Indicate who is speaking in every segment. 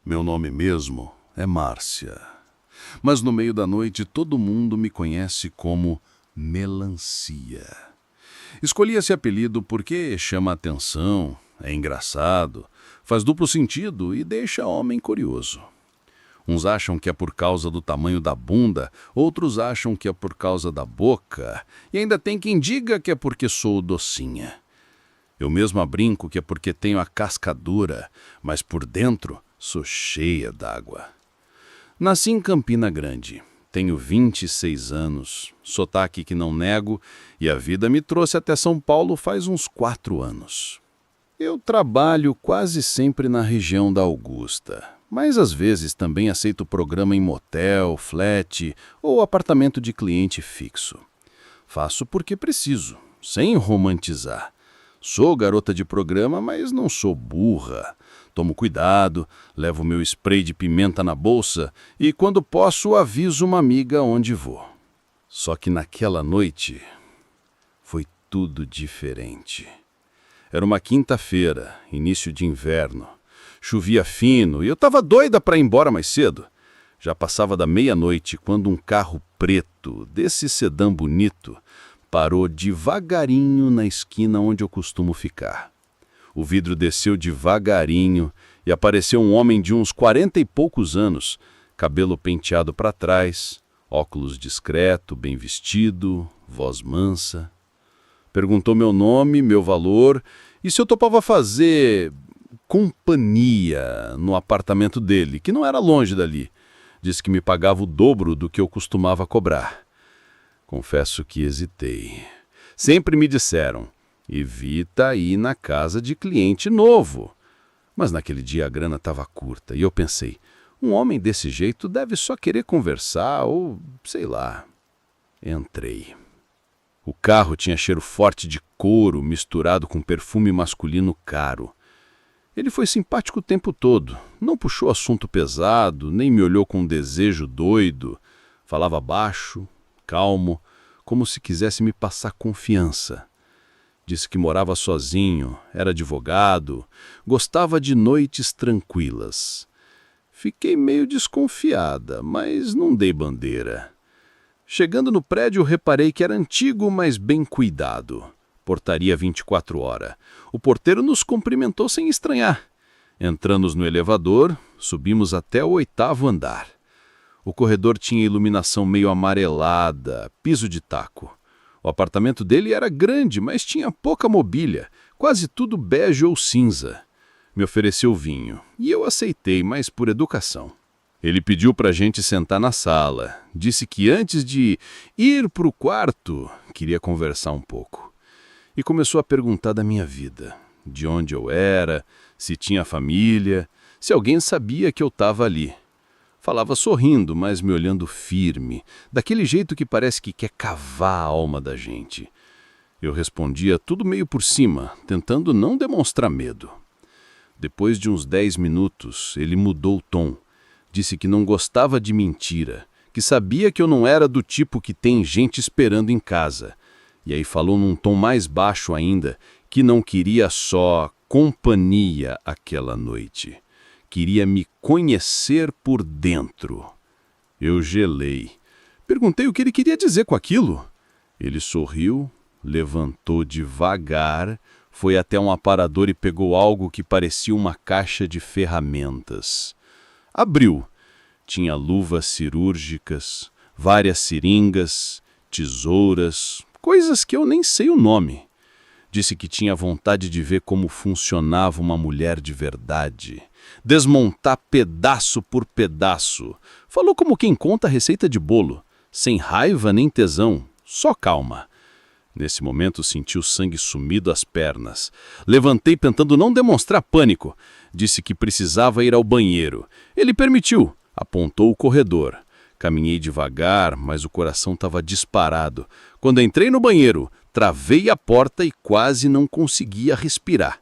Speaker 1: Meu nome mesmo é Márcia, mas no meio da noite todo mundo me conhece como Melancia. Escolhi esse apelido porque chama atenção, é engraçado, faz duplo sentido e deixa homem curioso. Uns acham que é por causa do tamanho da bunda, outros acham que é por causa da boca, e ainda tem quem diga que é porque sou docinha. Eu mesma brinco que é porque tenho a casca dura, mas por dentro sou cheia d'água. Nasci em Campina Grande, tenho 26 anos, sotaque que não nego, e a vida me trouxe até São Paulo faz uns 4 anos. Eu trabalho quase sempre na região da Augusta, mas às vezes também aceito programa em motel, flat ou apartamento de cliente fixo. Faço porque preciso, sem romantizar. Sou garota de programa, mas não sou burra. Tomo cuidado, levo meu spray de pimenta na bolsa e, quando posso, aviso uma amiga onde vou. Só que naquela noite foi tudo diferente. Era uma quinta-feira, início de inverno. Chovia fino e eu estava doida para ir embora mais cedo. Já passava da meia-noite quando um carro preto, desse sedã bonito, parou devagarinho na esquina onde eu costumo ficar. O vidro desceu devagarinho e apareceu um homem de uns 40 e poucos anos, cabelo penteado para trás, óculos discreto, bem vestido, voz mansa. Perguntou meu nome, meu valor e se eu topava fazer companhia no apartamento dele, que não era longe dali. Disse que me pagava o dobro do que eu costumava cobrar. Confesso que hesitei. Sempre me disseram, evita ir na casa de cliente novo. Mas naquele dia a grana estava curta e eu pensei, um homem desse jeito deve só querer conversar ou sei lá. Entrei. O carro tinha cheiro forte de couro misturado com perfume masculino caro. Ele foi simpático o tempo todo, não puxou assunto pesado, nem me olhou com um desejo doido. Falava baixo, calmo, como se quisesse me passar confiança. Disse que morava sozinho, era advogado, gostava de noites tranquilas. Fiquei meio desconfiada, mas não dei bandeira. Chegando no prédio, reparei que era antigo, mas bem cuidado. Portaria 24 horas. O porteiro nos cumprimentou sem estranhar. Entramos no elevador, subimos até o 8º andar. O corredor tinha iluminação meio amarelada, piso de taco. O apartamento dele era grande, mas tinha pouca mobília, quase tudo bege ou cinza. Me ofereceu vinho, e eu aceitei, mas por educação. Ele pediu para a gente sentar na sala. Disse que antes de ir para o quarto, queria conversar um pouco. E começou a perguntar da minha vida, de onde eu era, se tinha família, se alguém sabia que eu estava ali. Falava sorrindo, mas me olhando firme, daquele jeito que parece que quer cavar a alma da gente. Eu respondia tudo meio por cima, tentando não demonstrar medo. Depois de uns 10 minutos, ele mudou o tom. Disse que não gostava de mentira, que sabia que eu não era do tipo que tem gente esperando em casa. E aí falou num tom mais baixo ainda, que não queria só companhia aquela noite. Queria me conhecer por dentro. Eu gelei. Perguntei o que ele queria dizer com aquilo. Ele sorriu, levantou devagar, foi até um aparador e pegou algo que parecia uma caixa de ferramentas. Abriu. Tinha luvas cirúrgicas, várias seringas, tesouras, coisas que eu nem sei o nome. Disse que tinha vontade de ver como funcionava uma mulher de verdade. Desmontar pedaço por pedaço. Falou como quem conta a receita de bolo. Sem raiva nem tesão, só calma. Nesse momento senti o sangue sumir das pernas. Levantei tentando não demonstrar pânico. Disse que precisava ir ao banheiro. Ele permitiu. Apontou o corredor. Caminhei devagar, mas o coração estava disparado. Quando entrei no banheiro, travei a porta e quase não conseguia respirar.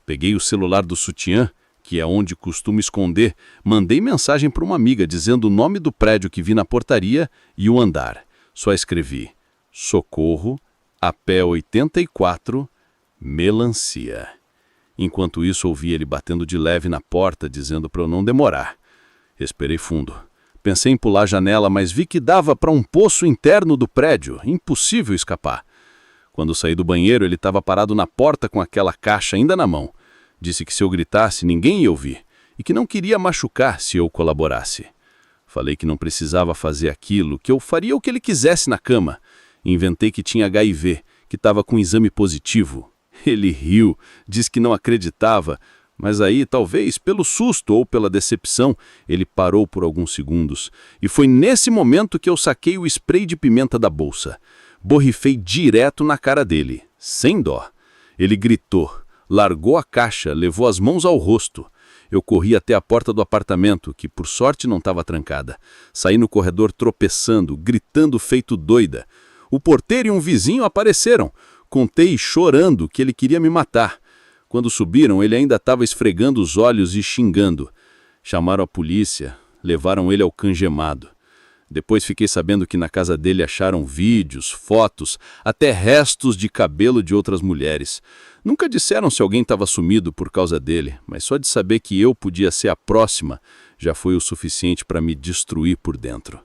Speaker 1: Peguei o celular do sutiã, que é onde costumo esconder, mandei mensagem para uma amiga dizendo o nome do prédio que vi na portaria e o andar. Só escrevi, Socorro, a pé 84, Melancia. Enquanto isso, ouvi ele batendo de leve na porta, dizendo para eu não demorar. Respirei fundo. Pensei em pular a janela, mas vi que dava para um poço interno do prédio. Impossível escapar. Quando saí do banheiro, ele estava parado na porta com aquela caixa ainda na mão. Disse que se eu gritasse, ninguém ia ouvir, e que não queria machucar se eu colaborasse. Falei que não precisava fazer aquilo, que eu faria o que ele quisesse na cama. Inventei que tinha HIV, que estava com exame positivo. Ele riu, disse que não acreditava, mas aí, talvez pelo susto ou pela decepção, ele parou por alguns segundos. E foi nesse momento que eu saquei o spray de pimenta da bolsa. Borrifei direto na cara dele, sem dó. Ele gritou, largou a caixa, levou as mãos ao rosto. Eu corri até a porta do apartamento, que por sorte não estava trancada. Saí no corredor tropeçando, gritando feito doida. O porteiro e um vizinho apareceram. Contei chorando que ele queria me matar. Quando subiram, ele ainda estava esfregando os olhos e xingando. Chamaram a polícia, levaram ele ao cangemado. Depois fiquei sabendo que na casa dele acharam vídeos, fotos, até restos de cabelo de outras mulheres. Nunca disseram se alguém estava sumido por causa dele, mas só de saber que eu podia ser a próxima já foi o suficiente para me destruir por dentro.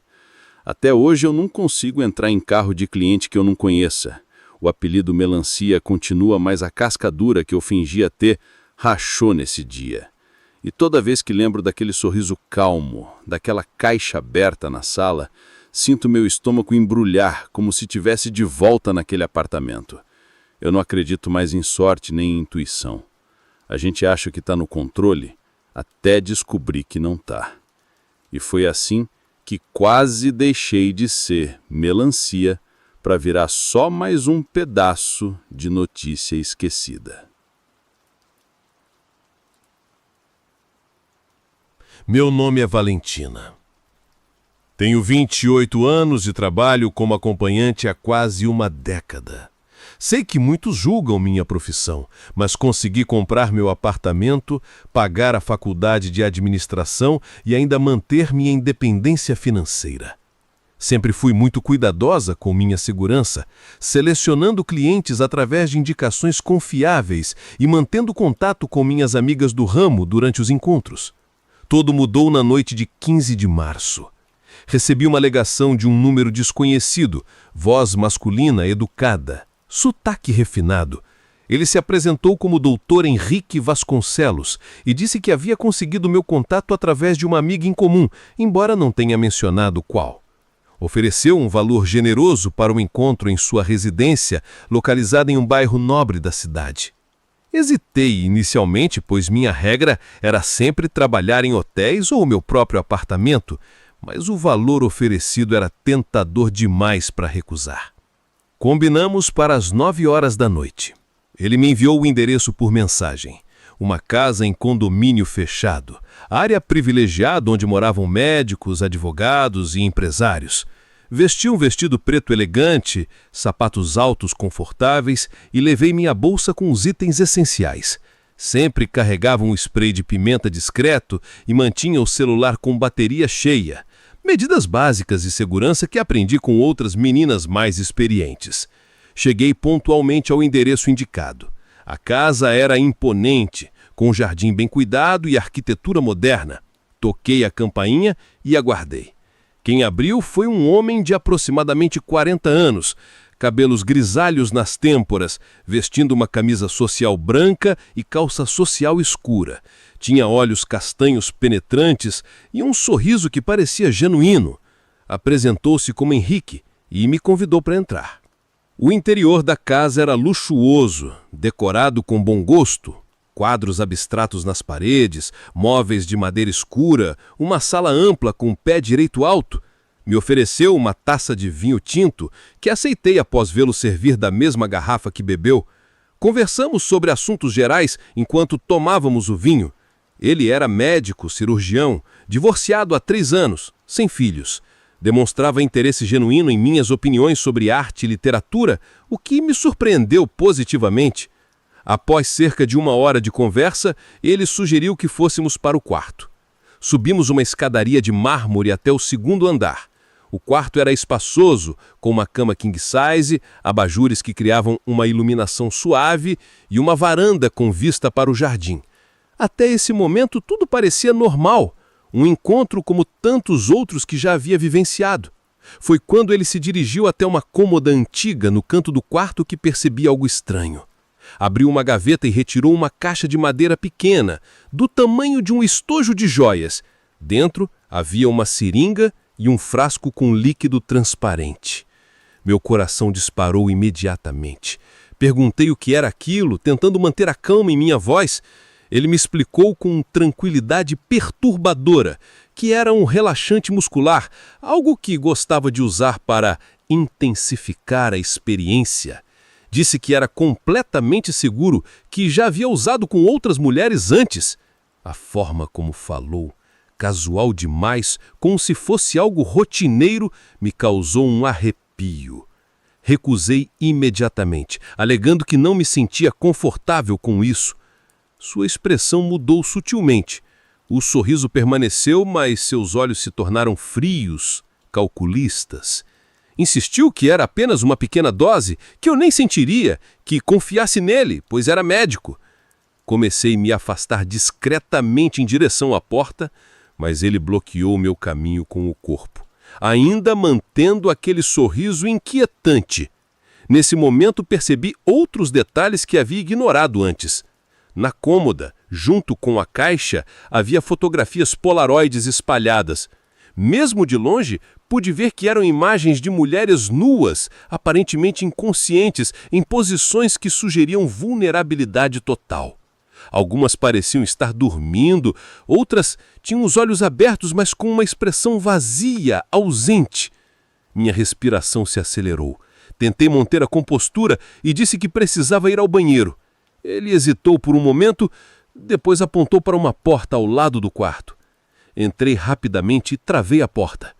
Speaker 1: Até hoje eu não consigo entrar em carro de cliente que eu não conheça. O apelido Melancia continua, mas a casca dura que eu fingia ter rachou nesse dia. E toda vez que lembro daquele sorriso calmo, daquela caixa aberta na sala, sinto meu estômago embrulhar como se tivesse de volta naquele apartamento. Eu não acredito mais em sorte nem em intuição. A gente acha que está no controle até descobrir que não está. E foi assim que quase deixei de ser Melancia para virar só mais um pedaço de notícia esquecida.
Speaker 2: Meu nome é Valentina. Tenho 28 anos e trabalho como acompanhante há quase uma década. Sei que muitos julgam minha profissão, mas consegui comprar meu apartamento, pagar a faculdade de administração e ainda manter minha independência financeira. Sempre fui muito cuidadosa com minha segurança, selecionando clientes através de indicações confiáveis e mantendo contato com minhas amigas do ramo durante os encontros. Tudo mudou na noite de 15 de março. Recebi uma ligação de um número desconhecido, voz masculina educada, sotaque refinado. Ele se apresentou como Dr. Henrique Vasconcelos e disse que havia conseguido meu contato através de uma amiga em comum, embora não tenha mencionado qual. Ofereceu um valor generoso para o encontro em sua residência, localizada em um bairro nobre da cidade. Hesitei inicialmente, pois minha regra era sempre trabalhar em hotéis ou meu próprio apartamento, mas o valor oferecido era tentador demais para recusar. Combinamos para as 9 horas da noite. Ele me enviou o endereço por mensagem. Uma casa em condomínio fechado, área privilegiada onde moravam médicos, advogados e empresários. Vesti um vestido preto elegante, sapatos altos confortáveis e levei minha bolsa com os itens essenciais. Sempre carregava um spray de pimenta discreto e mantinha o celular com bateria cheia. Medidas básicas de segurança que aprendi com outras meninas mais experientes. Cheguei pontualmente ao endereço indicado. A casa era imponente, com um jardim bem cuidado e arquitetura moderna. Toquei a campainha e aguardei. Quem abriu foi um homem de aproximadamente 40 anos, cabelos grisalhos nas têmporas, vestindo uma camisa social branca e calça social escura. Tinha olhos castanhos penetrantes e um sorriso que parecia genuíno. Apresentou-se como Henrique e me convidou para entrar. O interior da casa era luxuoso, decorado com bom gosto. Quadros abstratos nas paredes, móveis de madeira escura, uma sala ampla com pé direito alto. Me ofereceu uma taça de vinho tinto, que aceitei após vê-lo servir da mesma garrafa que bebeu. Conversamos sobre assuntos gerais enquanto tomávamos o vinho. Ele era médico, cirurgião, divorciado há 3 anos, sem filhos. Demonstrava interesse genuíno em minhas opiniões sobre arte e literatura, o que me surpreendeu positivamente. Após cerca de 1 hora de conversa, ele sugeriu que fôssemos para o quarto. Subimos uma escadaria de mármore até o 2º andar. O quarto era espaçoso, com uma cama king size, abajures que criavam uma iluminação suave e uma varanda com vista para o jardim. Até esse momento tudo parecia normal, um encontro como tantos outros que já havia vivenciado. Foi quando ele se dirigiu até uma cômoda antiga no canto do quarto que percebi algo estranho. Abriu uma gaveta e retirou uma caixa de madeira pequena, do tamanho de um estojo de joias. Dentro havia uma seringa e um frasco com líquido transparente. Meu coração disparou imediatamente. Perguntei o que era aquilo, tentando manter a calma em minha voz. Ele me explicou com tranquilidade perturbadora que era um relaxante muscular, algo que gostava de usar para intensificar a experiência. Disse que era completamente seguro, que já havia usado com outras mulheres antes. A forma como falou, casual demais, como se fosse algo rotineiro, me causou um arrepio. Recusei imediatamente, alegando que não me sentia confortável com isso. Sua expressão mudou sutilmente. O sorriso permaneceu, mas seus olhos se tornaram frios, calculistas. Insistiu que era apenas uma pequena dose, que eu nem sentiria, que confiasse nele, pois era médico. Comecei a me afastar discretamente em direção à porta, mas ele bloqueou meu caminho com o corpo, ainda mantendo aquele sorriso inquietante. Nesse momento percebi outros detalhes que havia ignorado antes. Na cômoda, junto com a caixa, havia fotografias polaroides espalhadas. Mesmo de longe, pude ver que eram imagens de mulheres nuas, aparentemente inconscientes, em posições que sugeriam vulnerabilidade total. Algumas pareciam estar dormindo, outras tinham os olhos abertos, mas com uma expressão vazia, ausente. Minha respiração se acelerou. Tentei manter a compostura e disse que precisava ir ao banheiro. Ele hesitou por um momento, depois apontou para uma porta ao lado do quarto. Entrei rapidamente e travei a porta.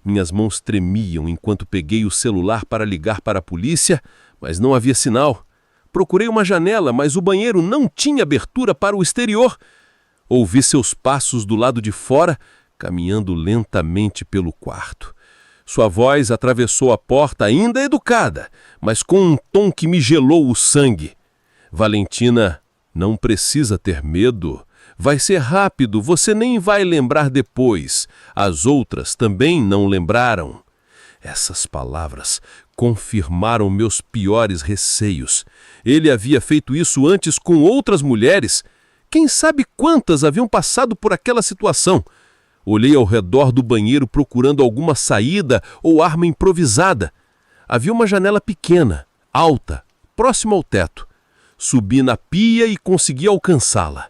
Speaker 2: Minhas mãos tremiam enquanto peguei o celular para ligar para a polícia, mas não havia sinal. Procurei uma janela, mas o banheiro não tinha abertura para o exterior. Ouvi seus passos do lado de fora, caminhando lentamente pelo quarto. Sua voz atravessou a porta ainda educada, mas com um tom que me gelou o sangue. Valentina, não precisa ter medo. Vai ser rápido, você nem vai lembrar depois. As outras também não lembraram. Essas palavras confirmaram meus piores receios. Ele havia feito isso antes com outras mulheres. Quem sabe quantas haviam passado por aquela situação? Olhei ao redor do banheiro procurando alguma saída ou arma improvisada. Havia uma janela pequena, alta, próxima ao teto. Subi na pia e consegui alcançá-la.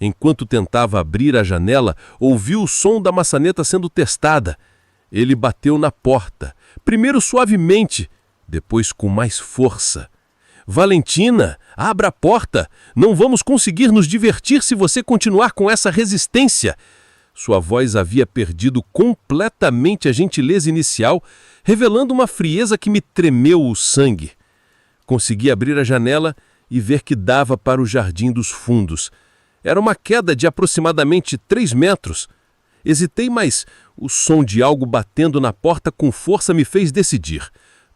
Speaker 2: Enquanto tentava abrir a janela, ouvi o som da maçaneta sendo testada. Ele bateu na porta, primeiro suavemente, depois com mais força. Valentina, abra a porta! Não vamos conseguir nos divertir se você continuar com essa resistência. Sua voz havia perdido completamente a gentileza inicial, revelando uma frieza que me tremeu o sangue. Consegui abrir a janela e ver que dava para o jardim dos fundos. Era uma queda de aproximadamente 3 metros. Hesitei, mas o som de algo batendo na porta com força me fez decidir.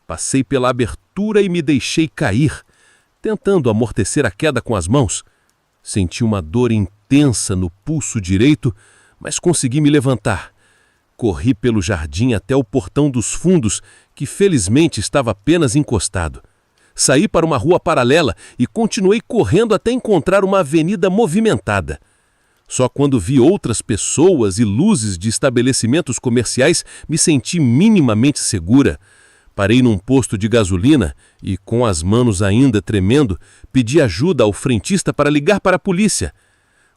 Speaker 2: Passei pela abertura e me deixei cair, tentando amortecer a queda com as mãos. Senti uma dor intensa no pulso direito, mas consegui me levantar. Corri pelo jardim até o portão dos fundos, que felizmente estava apenas encostado. Saí para uma rua paralela e continuei correndo até encontrar uma avenida movimentada. Só quando vi outras pessoas e luzes de estabelecimentos comerciais me senti minimamente segura. Parei num posto de gasolina e, com as mãos ainda tremendo, pedi ajuda ao frentista para ligar para a polícia.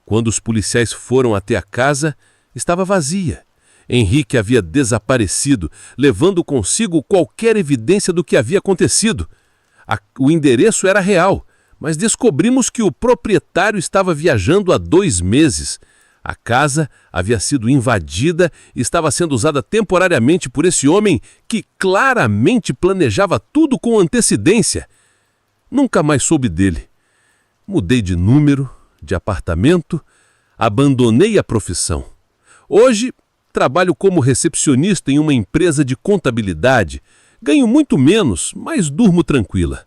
Speaker 2: Quando os policiais foram até a casa, estava vazia. Henrique havia desaparecido, levando consigo qualquer evidência do que havia acontecido. O endereço era real, mas descobrimos que o proprietário estava viajando há 2 meses. A casa havia sido invadida e estava sendo usada temporariamente por esse homem que claramente planejava tudo com antecedência. Nunca mais soube dele. Mudei de número, de apartamento, abandonei a profissão. Hoje, Trabalho como recepcionista em uma empresa de contabilidade. Ganho muito menos, mas durmo tranquila.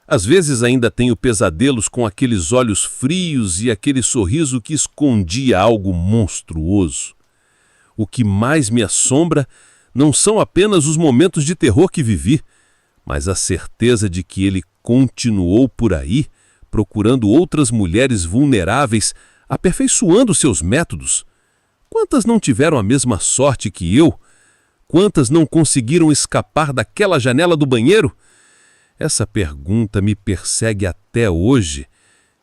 Speaker 2: Às vezes ainda tenho pesadelos com aqueles olhos frios e aquele sorriso que escondia algo monstruoso. O que mais me assombra não são apenas os momentos de terror que vivi, mas a certeza de que ele continuou por aí, procurando outras mulheres vulneráveis, aperfeiçoando seus métodos. Quantas não tiveram a mesma sorte que eu? Quantas não conseguiram escapar daquela janela do banheiro? Essa pergunta me persegue até hoje,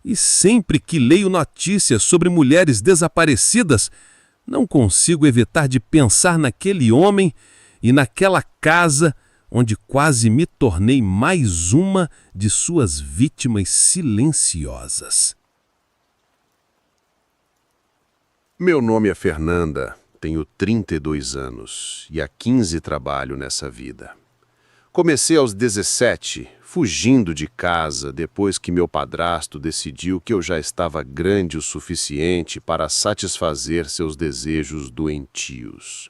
Speaker 2: e sempre que leio notícias sobre mulheres desaparecidas, não consigo evitar de pensar naquele homem e naquela casa onde quase me tornei mais uma de suas vítimas silenciosas.
Speaker 1: Meu nome é Fernanda, tenho 32 anos e há 15 trabalho nessa vida. Comecei aos 17, fugindo de casa depois que meu padrasto decidiu que eu já estava grande o suficiente para satisfazer seus desejos doentios.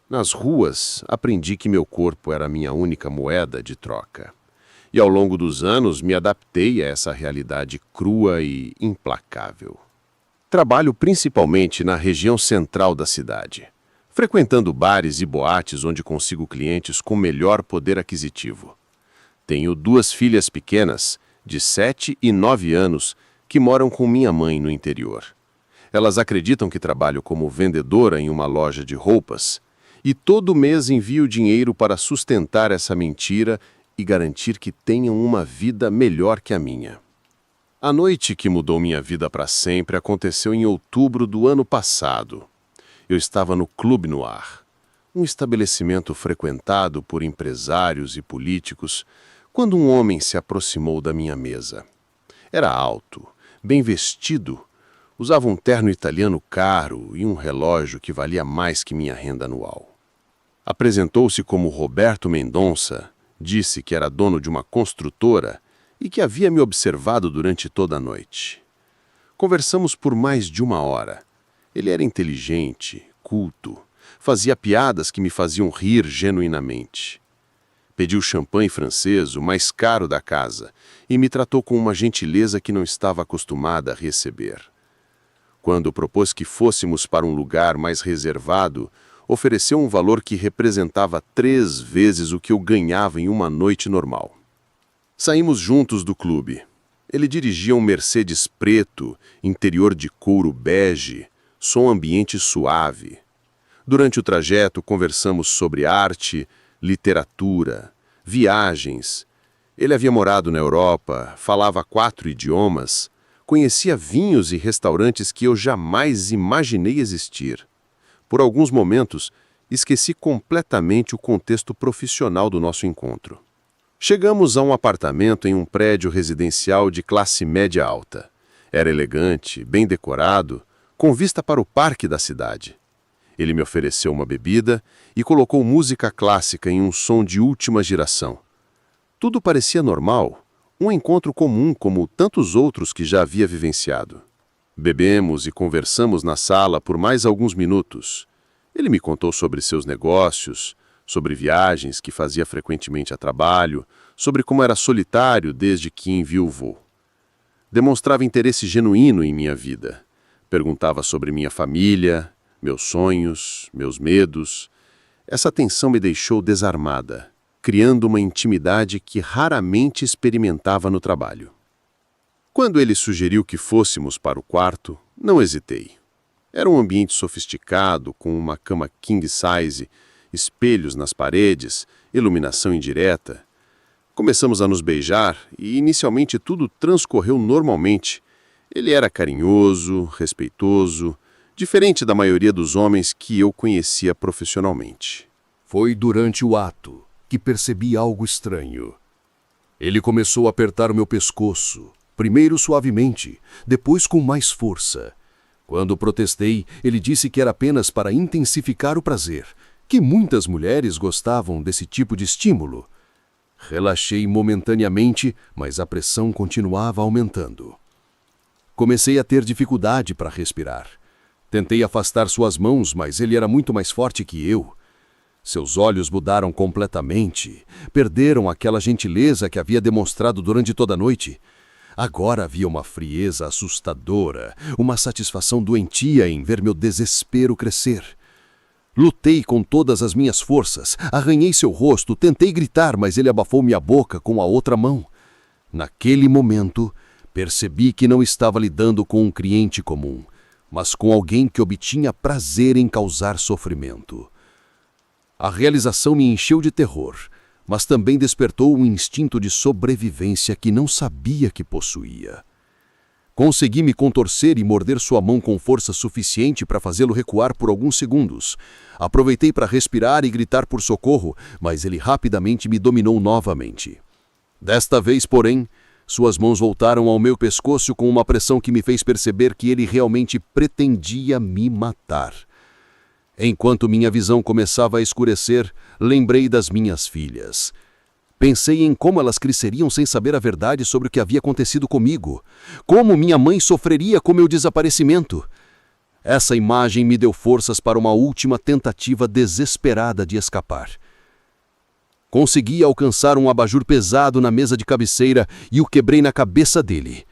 Speaker 1: Nas ruas, aprendi que meu corpo era minha única moeda de troca. E ao longo dos anos me adaptei a essa realidade crua e implacável. Trabalho principalmente na região central da cidade, frequentando bares e boates onde consigo clientes com melhor poder aquisitivo. Tenho 2 filhas pequenas, de 7 e 9 anos, que moram com minha mãe no interior. Elas acreditam que trabalho como vendedora em uma loja de roupas e todo mês envio dinheiro para sustentar essa mentira e garantir que tenham uma vida melhor que a minha. A noite que mudou minha vida para sempre aconteceu em outubro do ano passado. Eu estava no Clube Noir, um estabelecimento frequentado por empresários e políticos, quando um homem se aproximou da minha mesa. Era alto, bem vestido, usava um terno italiano caro e um relógio que valia mais que minha renda anual. Apresentou-se como Roberto Mendonça, disse que era dono de uma construtora e que havia me observado durante toda a noite. Conversamos por mais de 1 hora. Ele era inteligente, culto, fazia piadas que me faziam rir genuinamente. Pediu champanhe francês, o mais caro da casa, e me tratou com uma gentileza que não estava acostumada a receber. Quando propôs que fôssemos para um lugar mais reservado, ofereceu um valor que representava 3 vezes o que eu ganhava em uma noite normal. Saímos juntos do clube. Ele dirigia um Mercedes preto, interior de couro bege, som ambiente suave. Durante o trajeto, conversamos sobre arte, literatura, viagens. Ele havia morado na Europa, falava 4 idiomas, conhecia vinhos e restaurantes que eu jamais imaginei existir. Por alguns momentos, esqueci completamente o contexto profissional do nosso encontro. Chegamos a um apartamento em um prédio residencial de classe média alta. Era elegante, bem decorado, com vista para o parque da cidade. Ele me ofereceu uma bebida e colocou música clássica em um som de última geração. Tudo parecia normal, um encontro comum como tantos outros que já havia vivenciado. Bebemos e conversamos na sala por mais alguns minutos. Ele me contou sobre seus negócios, sobre viagens que fazia frequentemente a trabalho, sobre como era solitário desde que enviuvou. Demonstrava interesse genuíno em minha vida. Perguntava sobre minha família, meus sonhos, meus medos. Essa atenção me deixou desarmada, criando uma intimidade que raramente experimentava no trabalho. Quando ele sugeriu que fôssemos para o quarto, não hesitei. Era um ambiente sofisticado, com uma cama king size, espelhos nas paredes, iluminação indireta. Começamos a nos beijar e inicialmente tudo transcorreu normalmente. Ele era carinhoso, respeitoso, diferente da maioria dos homens que eu conhecia profissionalmente.
Speaker 3: Foi durante o ato que percebi algo estranho. Ele começou a apertar o meu pescoço, primeiro suavemente, depois com mais força. Quando protestei, ele disse que era apenas para intensificar o prazer, que muitas mulheres gostavam desse tipo de estímulo. Relaxei momentaneamente, mas a pressão continuava aumentando. Comecei a ter dificuldade para respirar. Tentei afastar suas mãos, mas ele era muito mais forte que eu. Seus olhos mudaram completamente, perderam aquela gentileza que havia demonstrado durante toda a noite. Agora havia uma frieza assustadora, uma satisfação doentia em ver meu desespero crescer. Lutei com todas as minhas forças, arranhei seu rosto, tentei gritar, mas ele abafou minha boca com a outra mão. Naquele momento, percebi que não estava lidando com um cliente comum, mas com alguém que obtinha prazer em causar sofrimento. A realização me encheu de terror, mas também despertou um instinto de sobrevivência que não sabia que possuía. Consegui me contorcer e morder sua mão com força suficiente para fazê-lo recuar por alguns segundos. Aproveitei para respirar e gritar por socorro, mas ele rapidamente me dominou novamente. Desta vez, porém, suas mãos voltaram ao meu pescoço com uma pressão que me fez perceber que ele realmente pretendia me matar. Enquanto minha visão começava a escurecer, lembrei das minhas filhas. Pensei em como elas cresceriam sem saber a verdade sobre o que havia acontecido comigo. Como minha mãe sofreria com meu desaparecimento. Essa imagem me deu forças para uma última tentativa desesperada de escapar. Consegui alcançar um abajur pesado na mesa de cabeceira e o quebrei na cabeça dele.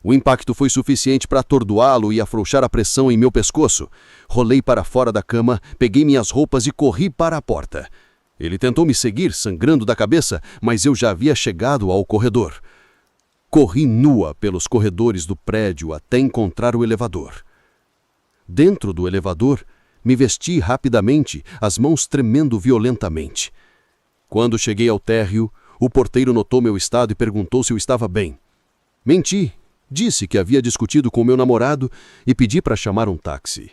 Speaker 3: O impacto foi suficiente para atordoá-lo e afrouxar a pressão em meu pescoço. Rolei para fora da cama, peguei minhas roupas e corri para a porta. Ele tentou me seguir, sangrando da cabeça, mas eu já havia chegado ao corredor. Corri nua pelos corredores do prédio até encontrar o elevador. Dentro do elevador, me vesti rapidamente, as mãos tremendo violentamente. Quando cheguei ao térreo, o porteiro notou meu estado e perguntou se eu estava bem. Menti. Disse que havia discutido com meu namorado e pedi para chamar um táxi.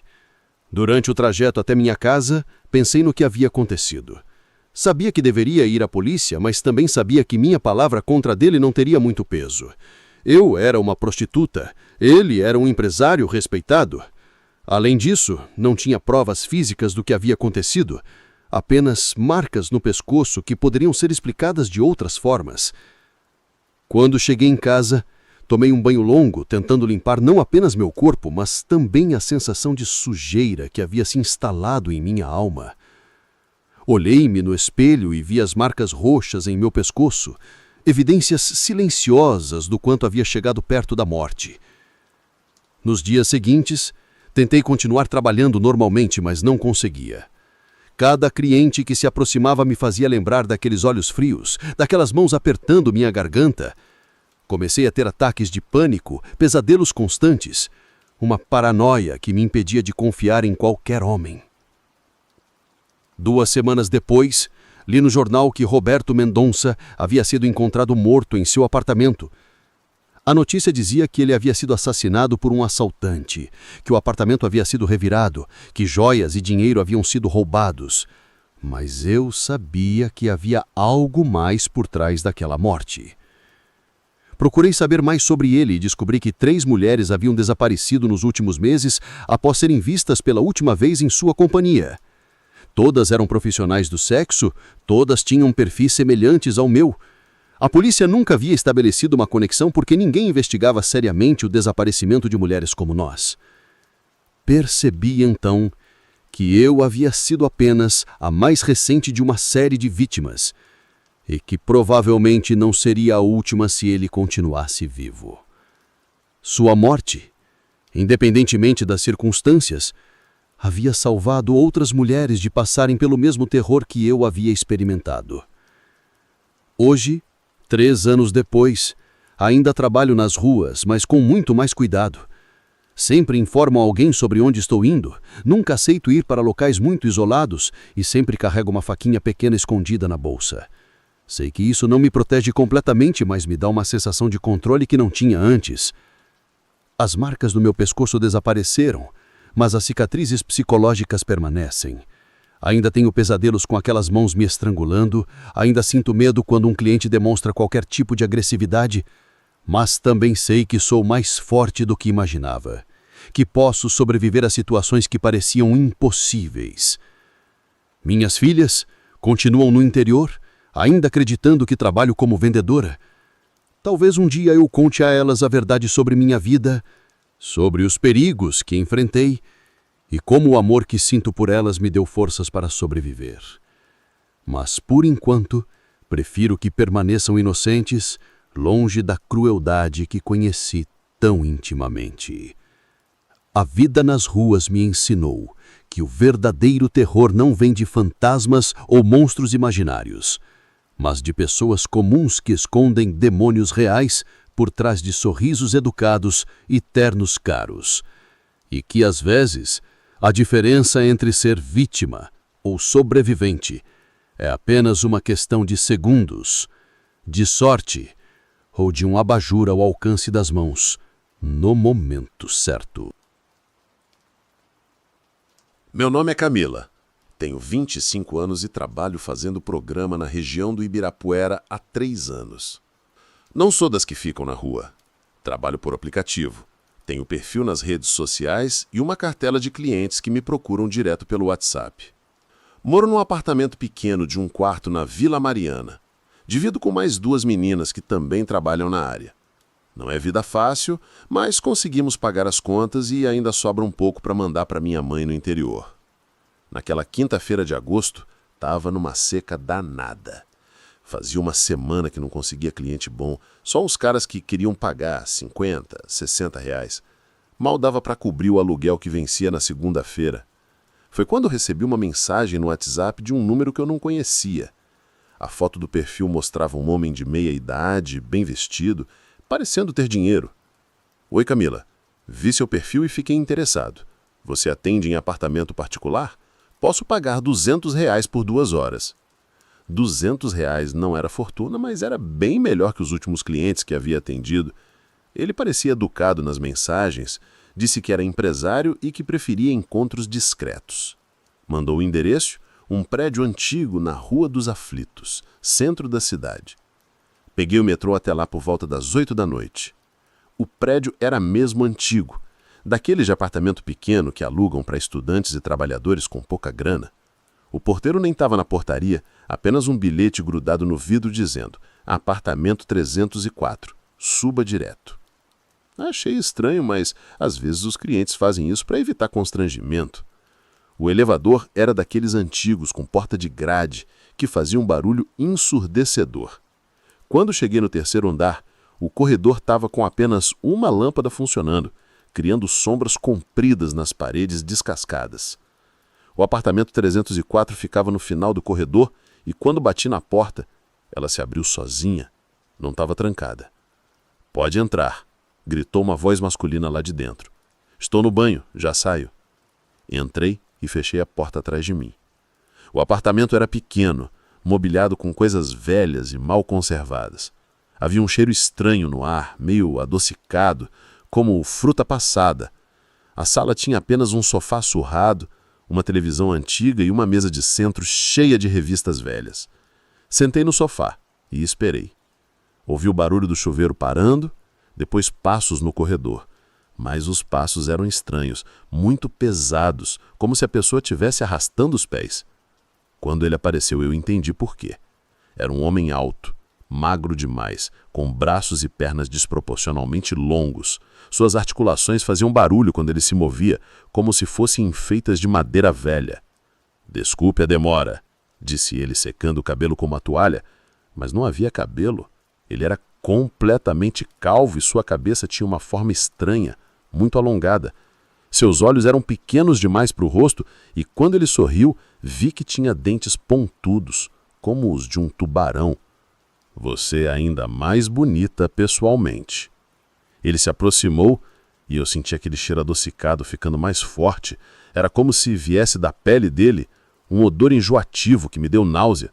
Speaker 3: Durante o trajeto até minha casa, pensei no que havia acontecido. Sabia que deveria ir à polícia, mas também sabia que minha palavra contra dele não teria muito peso. Eu era uma prostituta, ele era um empresário respeitado. Além disso, não tinha provas físicas do que havia acontecido, apenas marcas no pescoço que poderiam ser explicadas de outras formas. Quando cheguei em casa, tomei um banho longo, tentando limpar não apenas meu corpo, mas também a sensação de sujeira que havia se instalado em minha alma. Olhei-me no espelho e vi as marcas roxas em meu pescoço, evidências silenciosas do quanto havia chegado perto da morte. Nos dias seguintes, tentei continuar trabalhando normalmente, mas não conseguia. Cada cliente que se aproximava me fazia lembrar daqueles olhos frios, daquelas mãos apertando minha garganta. Comecei a ter ataques de pânico, pesadelos constantes, uma paranoia que me impedia de confiar em qualquer homem. 2 semanas depois, li no jornal que Roberto Mendonça havia sido encontrado morto em seu apartamento. A notícia dizia que ele havia sido assassinado por um assaltante, que o apartamento havia sido revirado, que joias e dinheiro haviam sido roubados. Mas eu sabia que havia algo mais por trás daquela morte. Procurei saber mais sobre ele e descobri que 3 mulheres haviam desaparecido nos últimos meses após serem vistas pela última vez em sua companhia. Todas eram profissionais do sexo, todas tinham perfis semelhantes ao meu. A polícia nunca havia estabelecido uma conexão porque ninguém investigava seriamente o desaparecimento de mulheres como nós. Percebi então que eu havia sido apenas a mais recente de uma série de vítimas e que provavelmente não seria a última se ele continuasse vivo. Sua morte, independentemente das circunstâncias, havia salvado outras mulheres de passarem pelo mesmo terror que eu havia experimentado. Hoje, 3 anos depois, ainda trabalho nas ruas, mas com muito mais cuidado. Sempre informo alguém sobre onde estou indo, nunca aceito ir para locais muito isolados e sempre carrego uma faquinha pequena escondida na bolsa. Sei que isso não me protege completamente, mas me dá uma sensação de controle que não tinha antes. As marcas no meu pescoço desapareceram, mas as cicatrizes psicológicas permanecem. Ainda tenho pesadelos com aquelas mãos me estrangulando, ainda sinto medo quando um cliente demonstra qualquer tipo de agressividade, mas também sei que sou mais forte do que imaginava, que posso sobreviver a situações que pareciam impossíveis. Minhas filhas continuam no interior, ainda acreditando que trabalho como vendedora. Talvez um dia eu conte a elas a verdade sobre minha vida, sobre os perigos que enfrentei e como o amor que sinto por elas me deu forças para sobreviver. Mas, por enquanto, prefiro que permaneçam inocentes, longe da crueldade que conheci tão intimamente. A vida nas ruas me ensinou que o verdadeiro terror não vem de fantasmas ou monstros imaginários, mas de pessoas comuns que escondem demônios reais por trás de sorrisos educados e ternos caros. E que, às vezes, a diferença entre ser vítima ou sobrevivente é apenas uma questão de segundos, de sorte ou de um abajur ao alcance das mãos, no momento certo.
Speaker 4: Meu nome é Camila. Tenho 25 anos e trabalho fazendo programa na região do Ibirapuera há 3 anos. Não sou das que ficam na rua. Trabalho por aplicativo. Tenho perfil nas redes sociais e uma cartela de clientes que me procuram direto pelo WhatsApp. Moro num apartamento pequeno de 1 quarto na Vila Mariana. Divido com mais 2 meninas que também trabalham na área. Não é vida fácil, mas conseguimos pagar as contas e ainda sobra um pouco para mandar para minha mãe no interior. Naquela quinta-feira de agosto, estava numa seca danada. Fazia uma semana que não conseguia cliente bom, só uns caras que queriam pagar 50, 60 reais. Mal dava para cobrir o aluguel que vencia na segunda-feira. Foi quando recebi uma mensagem no WhatsApp de um número que eu não conhecia. A foto do perfil mostrava um homem de meia idade, bem vestido, parecendo ter dinheiro. Oi, Camila. Vi seu perfil e fiquei interessado. Você atende em apartamento particular? Posso pagar 200 reais por 2 horas. 200 reais não era fortuna, mas era bem melhor que os últimos clientes que havia atendido. Ele parecia educado nas mensagens, disse que era empresário e que preferia encontros discretos. Mandou o endereço, um prédio antigo na Rua dos Aflitos, centro da cidade. Peguei o metrô até lá por volta das 8 da noite. O prédio era mesmo antigo, daqueles de apartamento pequeno que alugam para estudantes e trabalhadores com pouca grana. O porteiro nem estava na portaria, apenas um bilhete grudado no vidro dizendo apartamento 304, suba direto. Achei estranho, mas às vezes os clientes fazem isso para evitar constrangimento. O elevador era daqueles antigos com porta de grade que fazia um barulho ensurdecedor. Quando cheguei no 3º andar, o corredor estava com apenas uma lâmpada funcionando, criando sombras compridas nas paredes descascadas. O apartamento 304 ficava no final do corredor e quando bati na porta, ela se abriu sozinha. Não estava trancada. Pode entrar, gritou uma voz masculina lá de dentro. Estou no banho, já saio. Entrei e fechei a porta atrás de mim. O apartamento era pequeno, mobiliado com coisas velhas e mal conservadas. Havia um cheiro estranho no ar, meio adocicado, como fruta passada. A sala tinha apenas um sofá surrado, uma televisão antiga e uma mesa de centro cheia de revistas velhas. Sentei no sofá e esperei. Ouvi o barulho do chuveiro parando, depois passos no corredor. Mas os passos eram estranhos, muito pesados, como se a pessoa estivesse arrastando os pés. Quando ele apareceu, eu entendi por quê. Era um homem alto, magro demais, com braços e pernas desproporcionalmente longos. Suas articulações faziam barulho quando ele se movia, como se fossem feitas de madeira velha. Desculpe a demora, disse ele secando o cabelo com uma toalha, mas não havia cabelo. Ele era completamente calvo e sua cabeça tinha uma forma estranha, muito alongada. Seus olhos eram pequenos demais para o rosto e quando ele sorriu, vi que tinha dentes pontudos, como os de um tubarão. Você é ainda mais bonita pessoalmente. Ele se aproximou e eu senti aquele cheiro adocicado ficando mais forte. Era como se viesse da pele dele um odor enjoativo que me deu náusea.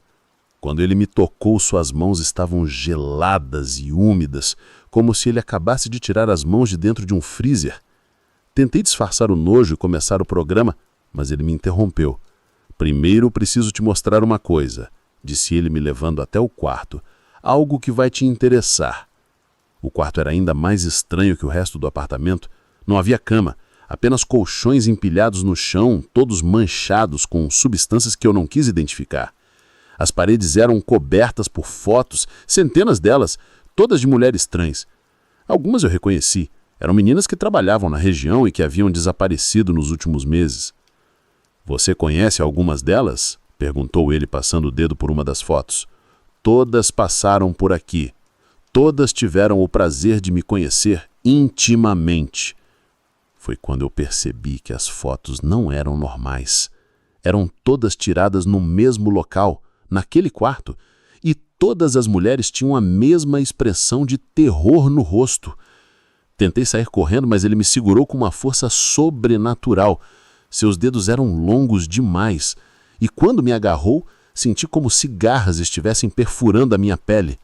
Speaker 4: Quando ele me tocou, suas mãos estavam geladas e úmidas, como se ele acabasse de tirar as mãos de dentro de um freezer. Tentei disfarçar o nojo e começar o programa, mas ele me interrompeu. Primeiro preciso te mostrar uma coisa, disse ele me levando até o quarto. Algo que vai te interessar. O quarto era ainda mais estranho que o resto do apartamento. Não havia cama, apenas colchões empilhados no chão, todos manchados com substâncias que eu não quis identificar. As paredes eram cobertas por fotos, centenas delas, todas de mulheres trans. Algumas eu reconheci,
Speaker 1: Eram meninas que trabalhavam na região e que haviam desaparecido nos últimos meses. Você conhece algumas delas? Perguntou ele, passando o dedo por uma das fotos. Todas passaram por aqui. Todas tiveram o prazer de me conhecer intimamente. Foi quando eu percebi que as fotos não eram normais. Eram todas tiradas no mesmo local, naquele quarto, e todas as mulheres tinham a mesma expressão de terror no rosto. Tentei sair correndo, mas ele me segurou com uma força sobrenatural. Seus dedos eram longos demais, e quando me agarrou, senti como se garras estivessem perfurando a minha pele.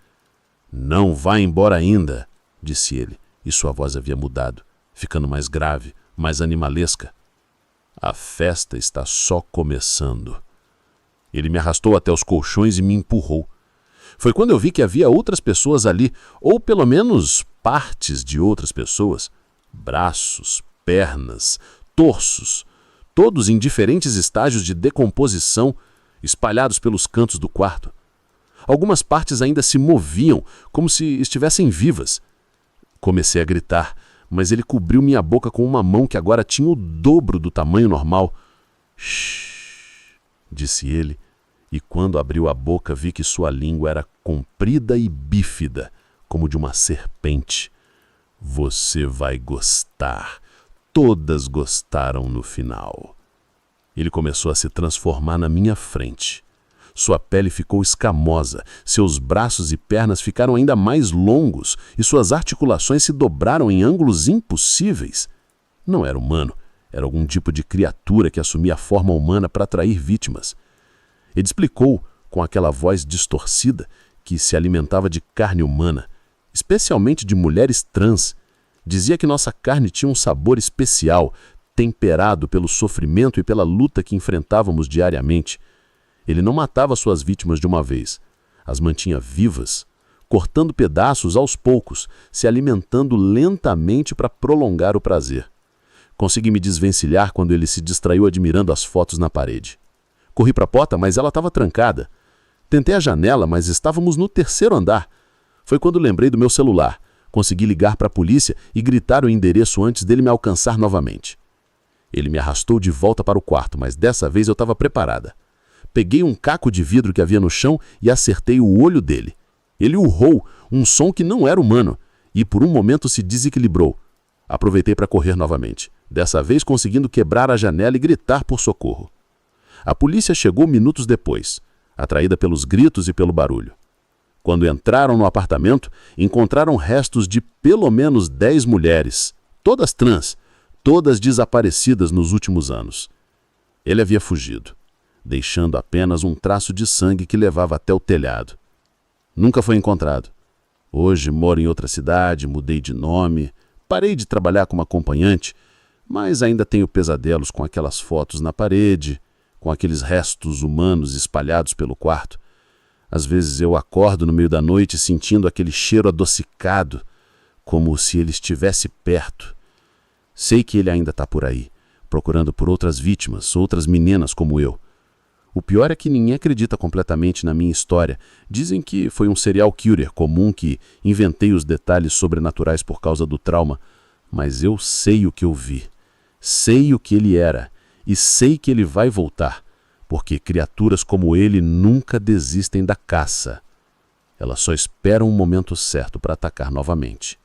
Speaker 1: "Não vá embora ainda", disse ele, e sua voz havia mudado, ficando mais grave, mais animalesca. "A festa está só começando." Ele me arrastou até os colchões e me empurrou. Foi quando eu vi que havia outras pessoas ali, ou pelo menos partes de outras pessoas. Braços, pernas, torsos, todos em diferentes estágios de decomposição, espalhados pelos cantos do quarto. Algumas partes ainda se moviam, como se estivessem vivas. Comecei a gritar, mas ele cobriu minha boca com uma mão que agora tinha o dobro do tamanho normal. "Shhh", disse ele, e quando abriu a boca vi que sua língua era comprida e bífida, como de uma serpente. "Você vai gostar." Todas gostaram no final. Ele começou a se transformar na minha frente. Sua pele ficou escamosa, seus braços e pernas ficaram ainda mais longos e suas articulações se dobraram em ângulos impossíveis. Não era humano, era algum tipo de criatura que assumia a forma humana para atrair vítimas. Ele explicou, com aquela voz distorcida, que se alimentava de carne humana, especialmente de mulheres trans. Dizia que nossa carne tinha um sabor especial, temperado pelo sofrimento e pela luta que enfrentávamos diariamente. Ele não matava suas vítimas de uma vez. As mantinha vivas, cortando pedaços aos poucos, se alimentando lentamente para prolongar o prazer. Consegui me desvencilhar quando ele se distraiu admirando as fotos na parede. Corri para a porta, mas ela estava trancada. Tentei a janela, mas estávamos no 3º andar. Foi quando lembrei do meu celular. Consegui ligar para a polícia e gritar o endereço antes dele me alcançar novamente. Ele me arrastou de volta para o quarto, mas dessa vez eu estava preparada. Peguei um caco de vidro que havia no chão e acertei o olho dele. Ele urrou, um som que não era humano, e por um momento se desequilibrou. Aproveitei para correr novamente, dessa vez conseguindo quebrar a janela e gritar por socorro. A polícia chegou minutos depois, atraída pelos gritos e pelo barulho. Quando entraram no apartamento, encontraram restos de pelo menos 10 mulheres, todas trans, todas desaparecidas nos últimos anos. Ele havia fugido, deixando apenas um traço de sangue que levava até o telhado. Nunca foi encontrado. Hoje moro em outra cidade, mudei de nome, parei de trabalhar como acompanhante, mas ainda tenho pesadelos com aquelas fotos na parede, com aqueles restos humanos espalhados pelo quarto. Às vezes eu acordo no meio da noite sentindo aquele cheiro adocicado, como se ele estivesse perto. Sei que ele ainda está por aí, procurando por outras vítimas, outras meninas como eu. O pior é que ninguém acredita completamente na minha história. Dizem que foi um serial killer comum que inventei os detalhes sobrenaturais por causa do trauma, mas eu sei o que eu vi. Sei o que ele era e sei que ele vai voltar, porque criaturas como ele nunca desistem da caça. Elas só esperam o momento certo para atacar novamente.